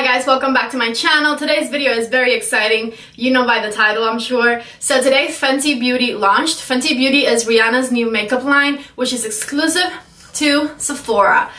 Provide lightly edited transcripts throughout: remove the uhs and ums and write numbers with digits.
Hi guys, welcome back to my channel. Today's video is very exciting. You know by the title, I'm sure. So today Fenty Beauty launched. Fenty Beauty is Rihanna's new makeup line, which is exclusive to Sephora.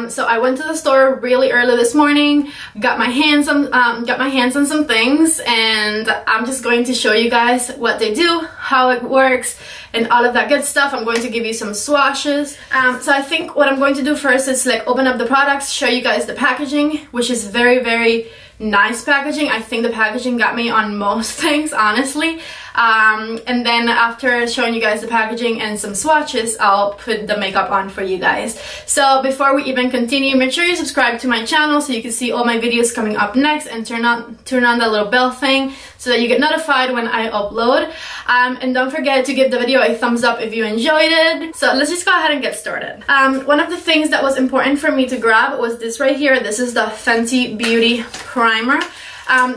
So I went to the store really early this morning, got my hands on some things, and I'm just going to show you guys what they do, how it works, and all of that good stuff. I'm going to give you some swatches. So I think what I'm going to do first is like open up the products, show you guys the packaging, which is very, very nice packaging. I think the packaging got me on most things, honestly. And then after showing you guys the packaging and some swatches, I'll put the makeup on for you guys. So before we even continue, make sure you subscribe to my channel so you can see all my videos coming up next, and turn on that little bell thing so that you get notified when I upload. And don't forget to give the video a thumbs up if you enjoyed it. So let's just go ahead and get started. One of the things that was important for me to grab was this right here. This is the Fenty Beauty Primer.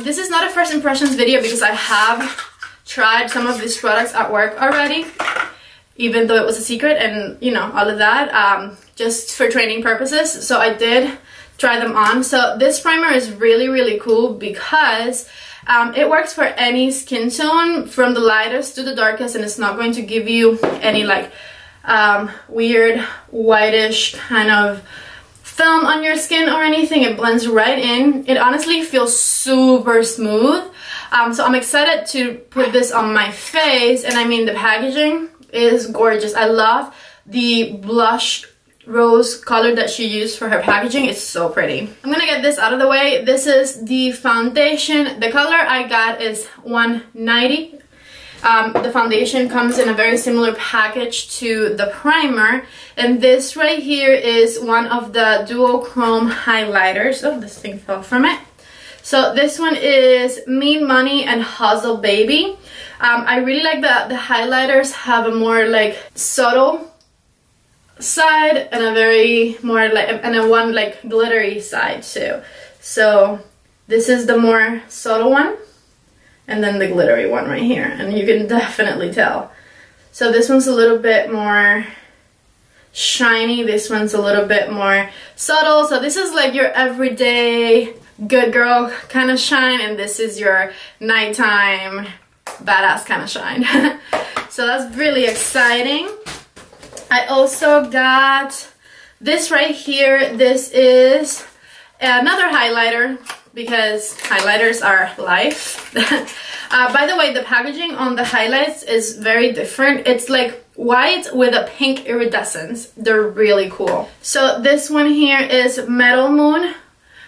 This is not a first impressions video because I have tried some of these products at work already, even though it was a secret and you know all of that, just for training purposes. So I did try them on. So this primer is really, really cool because it works for any skin tone, from the lightest to the darkest, and it's not going to give you any like weird whitish kind of film on your skin or anything. It blends right in. It honestly feels super smooth. So I'm excited to put this on my face, and I mean the packaging is gorgeous. I love the blush rose color that she used for her packaging. It's so pretty. I'm gonna get this out of the way. This is the foundation. The color I got is 190. The foundation comes in a very similar package to the primer, and this right here is one of the duochrome highlighters. Oh, this thing fell from it. So this one is Mean Money and Hustle Baby. I really like that the highlighters have a more like subtle side and a very more like, and a one like glittery side too. So this is the more subtle one, and then the glittery one right here, and you can definitely tell. So this one's a little bit more shiny, this one's a little bit more subtle. So this is like your everyday good girl kind of shine, and this is your nighttime badass kind of shine. So that's really exciting. I also got this right here. This is another highlighter because highlighters are life. By the way, the packaging on the highlights is very different. It's like white with a pink iridescence. They're really cool. So this one here is Metal Moon,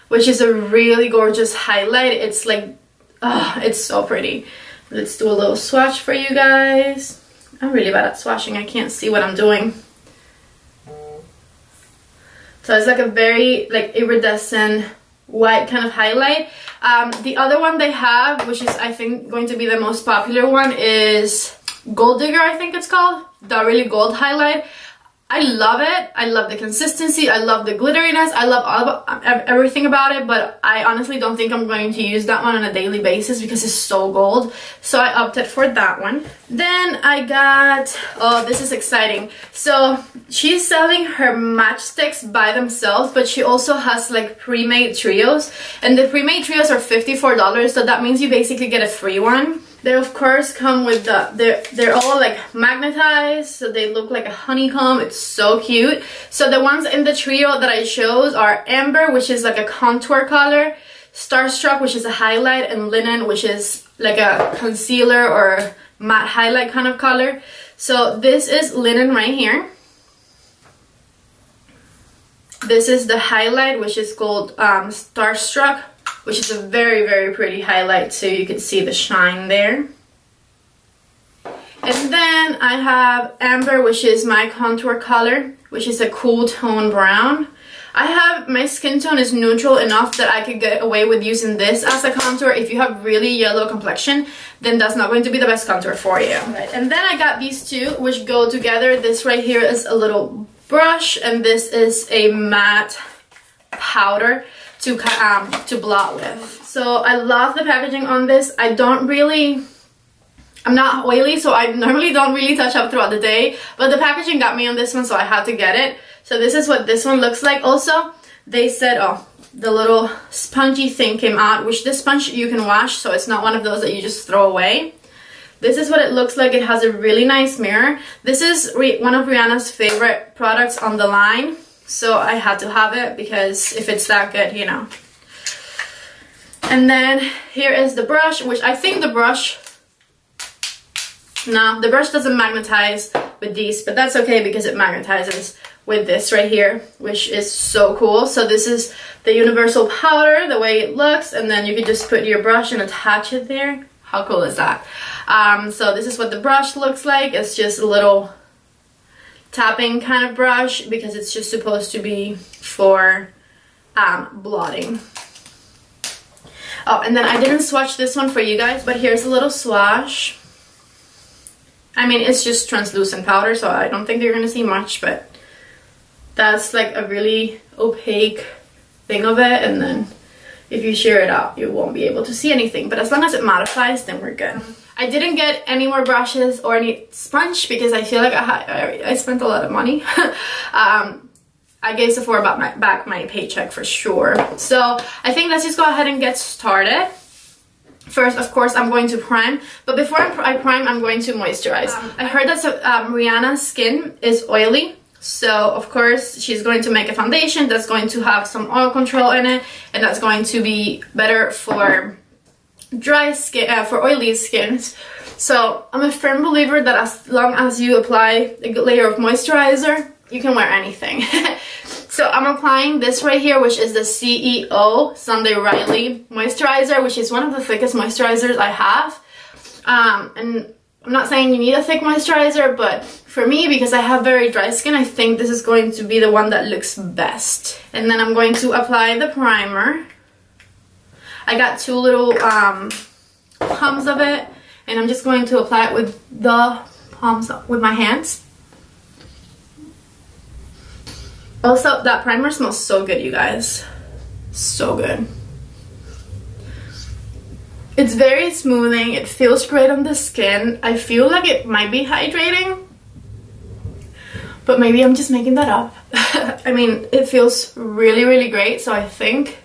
which is a really gorgeous highlight. It's like, oh, it's so pretty. Let's do a little swatch for you guys. I'm really bad at swatching. I can't see what I'm doing. So it's like a very like iridescent white kind of highlight. The other one they have, which is I think going to be the most popular one, is Gold Digger, I think it's called. The really gold highlight. I love it. I love the consistency. I love the glitteriness. I love everything about it, but I honestly don't think I'm going to use that one on a daily basis because it's so gold. So I opted for that one. Then I got, oh, this is exciting. So she's selling her matchsticks by themselves, but she also has like pre-made trios, and the pre-made trios are $54, so that means you basically get a free one. They of course come with they're all like magnetized, so they look like a honeycomb. It's so cute. So the ones in the trio that I chose are Amber, which is like a contour color, Starstruck, which is a highlight, and Linen, which is like a concealer or matte highlight kind of color. So this is Linen right here. This is the highlight, which is called Starstruck, which is a very, very pretty highlight, so you can see the shine there. And then I have Amber, which is my contour color, which is a cool tone brown. My skin tone is neutral enough that I could get away with using this as a contour. If you have really yellow complexion, then that's not going to be the best contour for you. Right. And then I got these two, which go together. This right here is a little brush, and this is a matte powder to blot with. So I love the packaging on this. I'm not oily, so I normally don't really touch up throughout the day, but the packaging got me on this one, so I had to get it. So this is what this one looks like. Also, they said, oh, the little spongy thing came out, which this sponge you can wash, so it's not one of those that you just throw away. This is what it looks like. It has a really nice mirror. This is one of Rihanna's favorite products on the line, so I had to have it because if it's that good, you know. And then here is the brush, which I think the brush, no, the brush doesn't magnetize with these, but that's okay because it magnetizes with this right here, which is so cool. So this is the universal powder, the way it looks, and then you can just put your brush and attach it there. How cool is that? So this is what the brush looks like. It's just a little tapping kind of brush because it's just supposed to be for blotting. Oh, and then I didn't swatch this one for you guys, but here's a little swatch. I mean, it's just translucent powder, so I don't think you're gonna see much, but that's like a really opaque thing of it, and then if you shear it out, you won't be able to see anything, but as long as it mattifies, then we're good. I didn't get any more brushes or any sponge because I feel like I spent a lot of money. I gave Sephora back my paycheck for sure. So I think let's just go ahead and get started. First, of course, I'm going to prime, but before I prime, I'm going to moisturize. I heard that Rihanna's skin is oily, so of course she's going to make a foundation that's going to have some oil control in it, and that's going to be better for dry skin, for oily skins. So I'm a firm believer that as long as you apply a good layer of moisturizer, you can wear anything. So I'm applying this right here, which is the CEO Sunday Riley moisturizer, which is one of the thickest moisturizers I have. And I'm not saying you need a thick moisturizer, but for me, because I have very dry skin, I think this is going to be the one that looks best. And then I'm going to apply the primer. I got two little pumps of it, and I'm just going to apply it with the palms with my hands. Also, that primer smells so good, you guys. So good. It's very smoothing. It feels great on the skin. I feel like it might be hydrating, but maybe I'm just making that up. I mean, it feels really, really great. So I think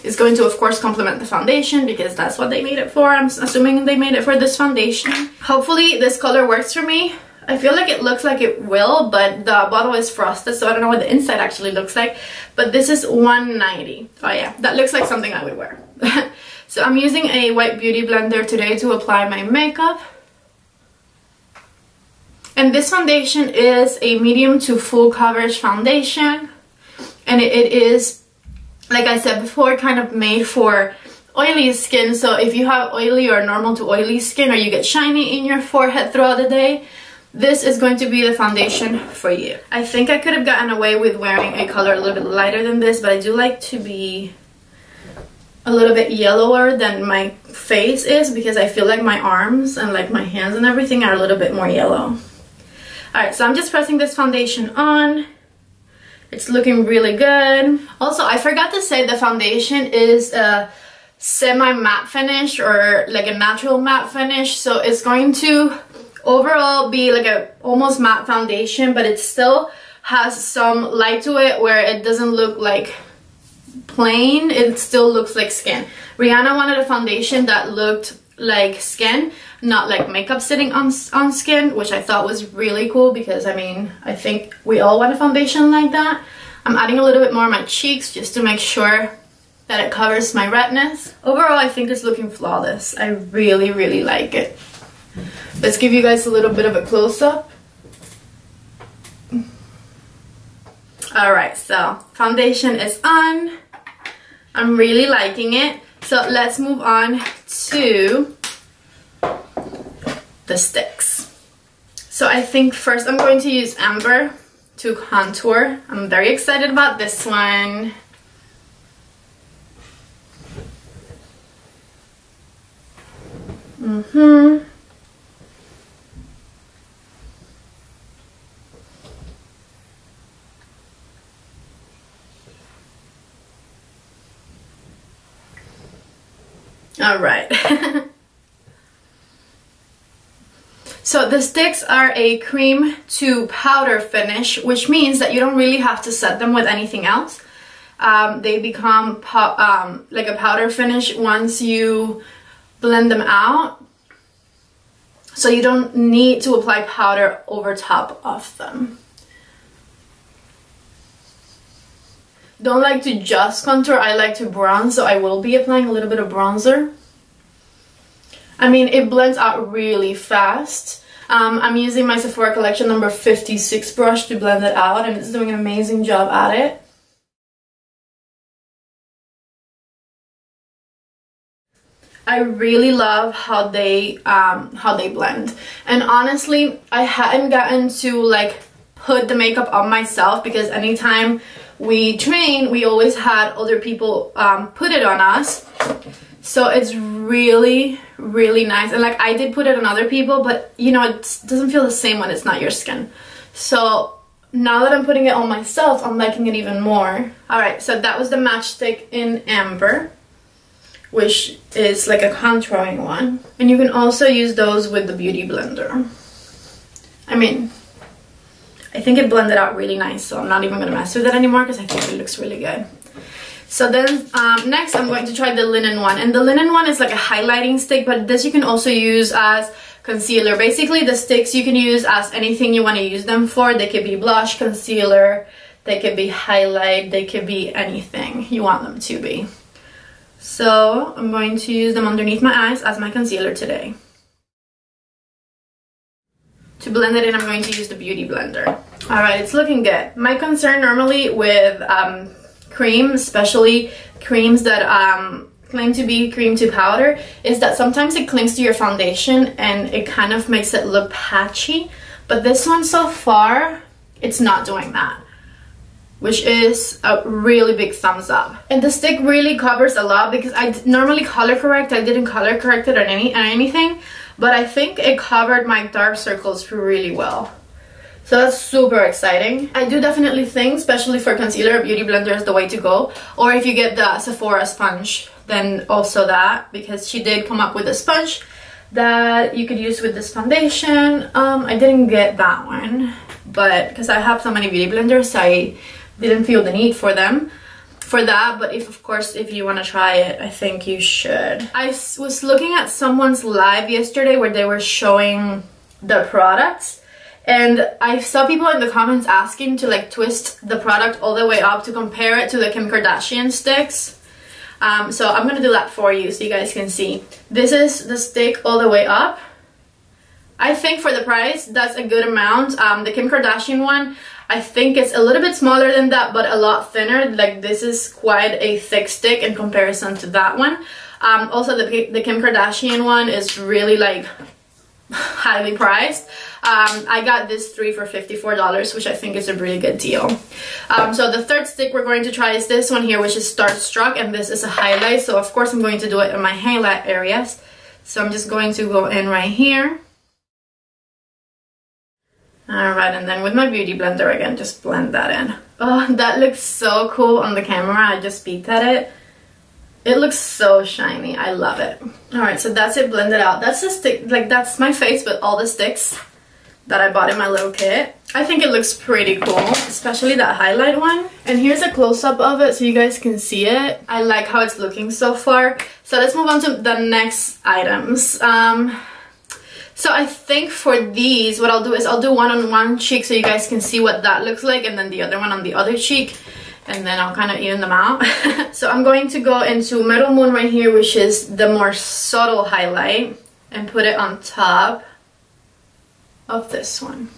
it's going to, of course, complement the foundation because that's what they made it for. I'm assuming they made it for this foundation. Hopefully this color works for me. I feel like it looks like it will, but the bottle is frosted, so I don't know what the inside actually looks like. But this is $1.90. Oh yeah, that looks like something I would wear. So I'm using a white beauty blender today to apply my makeup. And this foundation is a medium to full coverage foundation. And it is, like I said before, kind of made for oily skin. So if you have oily or normal to oily skin, or you get shiny in your forehead throughout the day, this is going to be the foundation for you. I think I could have gotten away with wearing a color a little bit lighter than this, but I do like to be a little bit yellower than my face is because I feel like my arms and like my hands and everything are a little bit more yellow. Alright, so I'm just pressing this foundation on. It's looking really good. Also, I forgot to say the foundation is a semi-matte finish, or like a natural matte finish, so it's going to overall be like a almost matte foundation, but it still has some light to it where it doesn't look like plain. It still looks like skin. Rihanna wanted a foundation that looked like skin, not like makeup sitting on skin, which I thought was really cool because I mean, I think we all want a foundation like that. I'm adding a little bit more on my cheeks just to make sure that it covers my redness. Overall, I think it's looking flawless. I really, really like it. Let's give you guys a little bit of a close-up. Alright, so foundation is on. I'm really liking it. So let's move on to the sticks. So I think first I'm going to use Amber to contour. I'm very excited about this one. All right. So the sticks are a cream to powder finish, which means that you don't really have to set them with anything else. they become like a powder finish once you blend them out. So you don't need to apply powder over top of them. Don't like to just contour, I like to bronze, so I will be applying a little bit of bronzer. I mean, it blends out really fast. I'm using my Sephora collection number 56 brush to blend it out, and it's doing an amazing job at it. I really love how they blend, and honestly I hadn't gotten to like put the makeup on myself, because anytime we train we always had other people put it on us, so it's really nice. And like, I did put it on other people, but you know, it doesn't feel the same when it's not your skin. So now that I'm putting it on myself, I'm liking it even more. Alright, so that was the Matchstick in Amber, which is like a contouring one. And you can also use those with the Beauty Blender. I mean, I think it blended out really nice, so I'm not even going to mess with it anymore because I think it looks really good. So then next I'm going to try the linen one. And the linen one is like a highlighting stick, but this you can also use as concealer. Basically the sticks you can use as anything you want to use them for. They could be blush, concealer, they could be highlight, they could be anything you want them to be. So I'm going to use them underneath my eyes as my concealer today. To blend it in, I'm going to use the Beauty Blender. Alright, it's looking good. My concern normally with cream, especially creams that claim to be cream to powder, is that sometimes it clings to your foundation and it kind of makes it look patchy. But this one so far, it's not doing that, which is a really big thumbs up. And the stick really covers a lot, because I normally color correct. I didn't color correct it or anything, but I think it covered my dark circles really well. So that's super exciting. I do definitely think, especially for concealer, a Beauty Blender is the way to go. Or if you get the Sephora sponge, then also that, because she did come up with a sponge that you could use with this foundation. I didn't get that one, but because I have so many Beauty Blenders, I didn't feel the need for them for that. But if, of course, if you want to try it, I think you should. I was looking at someone's live yesterday where they were showing the products, and I saw people in the comments asking to like twist the product all the way up to compare it to the Kim Kardashian sticks. So I'm gonna do that for you so you guys can see. This is the stick all the way up. I think for the price, that's a good amount. The Kim Kardashian one, I think it's a little bit smaller than that, but a lot thinner. Like, this is quite a thick stick in comparison to that one. Also, the Kim Kardashian one is really like highly priced. I got this 3 for $54, which I think is a really good deal. So the third stick we're going to try is this one here, which is Starstruck, and this is a highlight. So of course I'm going to do it in my highlight areas. So I'm just going to go in right here. Alright, and then with my Beauty Blender again, just blend that in. Oh, that looks so cool on the camera. I just peeked at it. It looks so shiny. I love it. Alright, so that's it blended out. That's the stick, like that's my face with all the sticks that I bought in my little kit. I think it looks pretty cool, especially that highlight one. And here's a close-up of it so you guys can see it. I like how it's looking so far. So let's move on to the next items. So I think for these, what I'll do is I'll do one on one cheek so you guys can see what that looks like, and then the other one on the other cheek, and then I'll kind of even them out. So I'm going to go into Metal Moon right here, which is the more subtle highlight, and put it on top of this one.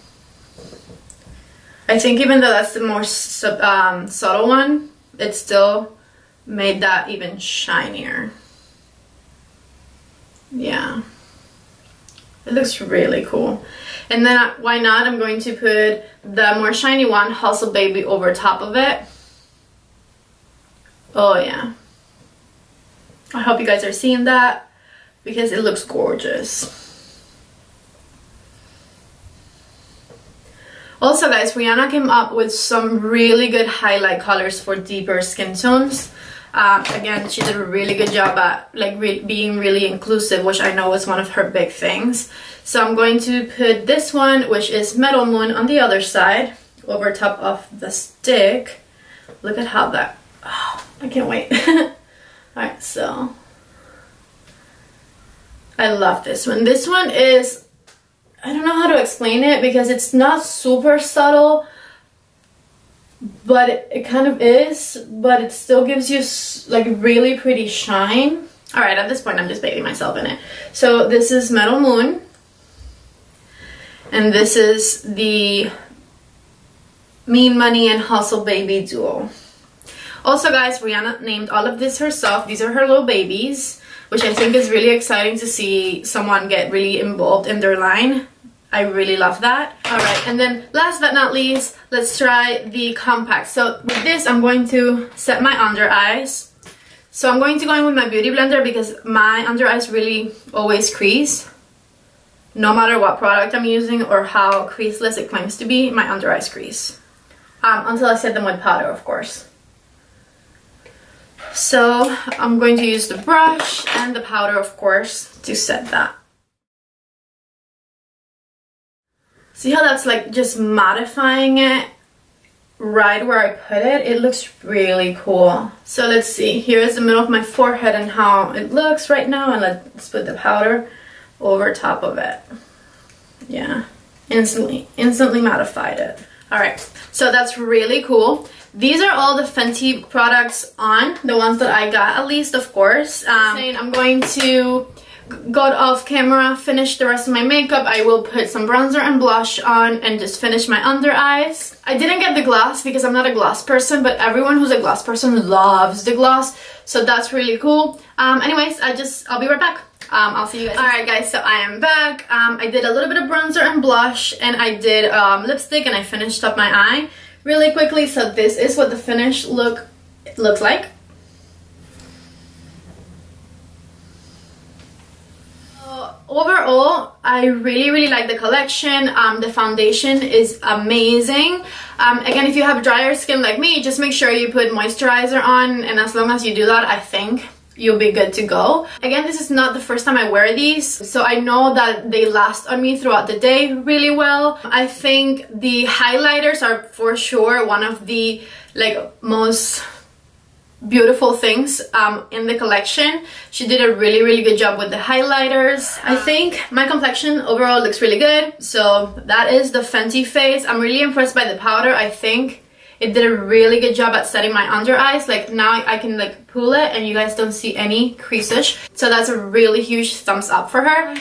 I think even though that's the more subtle one, it still made that even shinier. Yeah. It looks really cool. And then why not, I'm going to put the more shiny one, Hustle Baby, over top of it. Oh yeah. I hope you guys are seeing that, because it looks gorgeous. Also guys, Rihanna came up with some really good highlight colors for deeper skin tones. Again, she did a really good job at like being really inclusive, which I know is one of her big things. So I'm going to put this one, which is Metal Moon, on the other side over top of the stick. Look at how that Oh, I can't wait. Alright, so I love this one. This one is, I don't know how to explain it because it's not super subtle, but it kind of is, but it still gives you like really pretty shine. Alright, at this point I'm just bathing myself in it. So this is Metal Moon, and this is the Mean Money and Hustle Baby duo. Also guys, Rihanna named all of this herself. These are her little babies, which I think is really exciting to see someone get really involved in their line. I really love that. Alright, and then last but not least, let's try the compact. So with this, I'm going to set my under eyes. So I'm going to go in with my beauty blender because my under eyes really always crease. No matter what product I'm using or how creaseless it claims to be, my under eyes crease. Until I set them with powder, of course. So I'm going to use the brush and the powder, of course, to set that. See how that's like just mattifying it right where I put it? It looks really cool. So let's see, here is the middle of my forehead and how it looks right now, and let's put the powder over top of it. Yeah, instantly mattified it. Alright, so that's really cool. These are all the Fenty products on, the ones that I got at least, of course. I'm going to go off camera, finish the rest of my makeup. I will put some bronzer and blush on and just finish my under eyes. I didn't get the gloss because I'm not a gloss person, but everyone who's a gloss person loves the gloss, so that's really cool. Anyways, I'll be right back. I'll see you guys. Alright guys, so I am back. I did a little bit of bronzer and blush, and I did lipstick, and I finished up my eye really quickly. So this is what the finished look looks like. Overall, I really like the collection. The foundation is amazing. Again, if you have drier skin like me, just make sure you put moisturizer on, and as long as you do that, I think you'll be good to go. Again, this is not the first time I wear these, so I know that they last on me throughout the day really well. I think the highlighters are for sure one of the most beautiful things in the collection. She did a really good job with the highlighters. I think my complexion overall looks really good. So that is the Fenty face. I'm really impressed by the powder. I think it did a really good job at setting my under eyes. Like now I can like pull it and you guys don't see any creases. So that's a really huge thumbs up for her.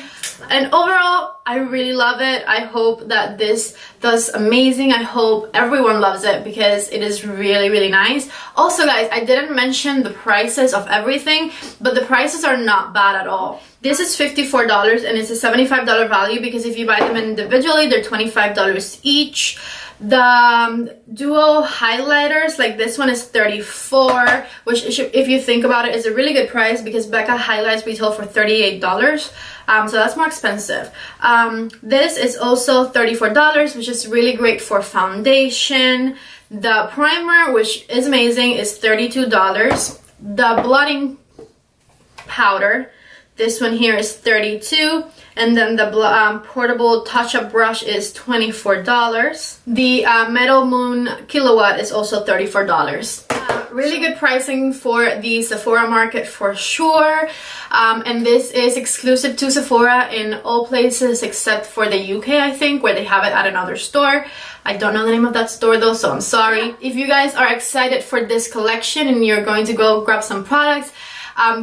And overall, I really love it. I hope that this does amazing. I hope everyone loves it because it is really nice. Also guys, I didn't mention the prices of everything, but the prices are not bad at all. This is $54 and it's a $75 value because if you buy them individually, they're $25 each. The duo highlighters, like this one is $34, which if you think about it is a really good price because Becca highlights retail for $38. So that's more expensive. This is also $34, which is really great for foundation. The primer, which is amazing, is $32. The blotting powder, this one here is $32, and then the portable touch-up brush is $24. The Metal Moon Kilowatt is also $34. Really good pricing for the Sephora market for sure. And this is exclusive to Sephora in all places except for the UK, I think, where they have it at another store. I don't know the name of that store though, so I'm sorry. If you guys are excited for this collection and you're going to go grab some products,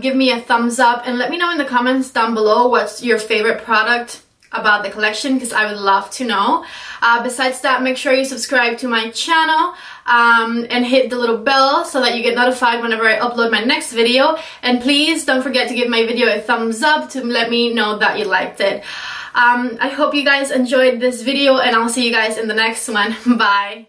give me a thumbs up and let me know in the comments down below what's your favorite product about the collection because I would love to know. Besides that, make sure you subscribe to my channel and hit the little bell so that you get notified whenever I upload my next video. And please don't forget to give my video a thumbs up to let me know that you liked it. I hope you guys enjoyed this video and I'll see you guys in the next one. Bye!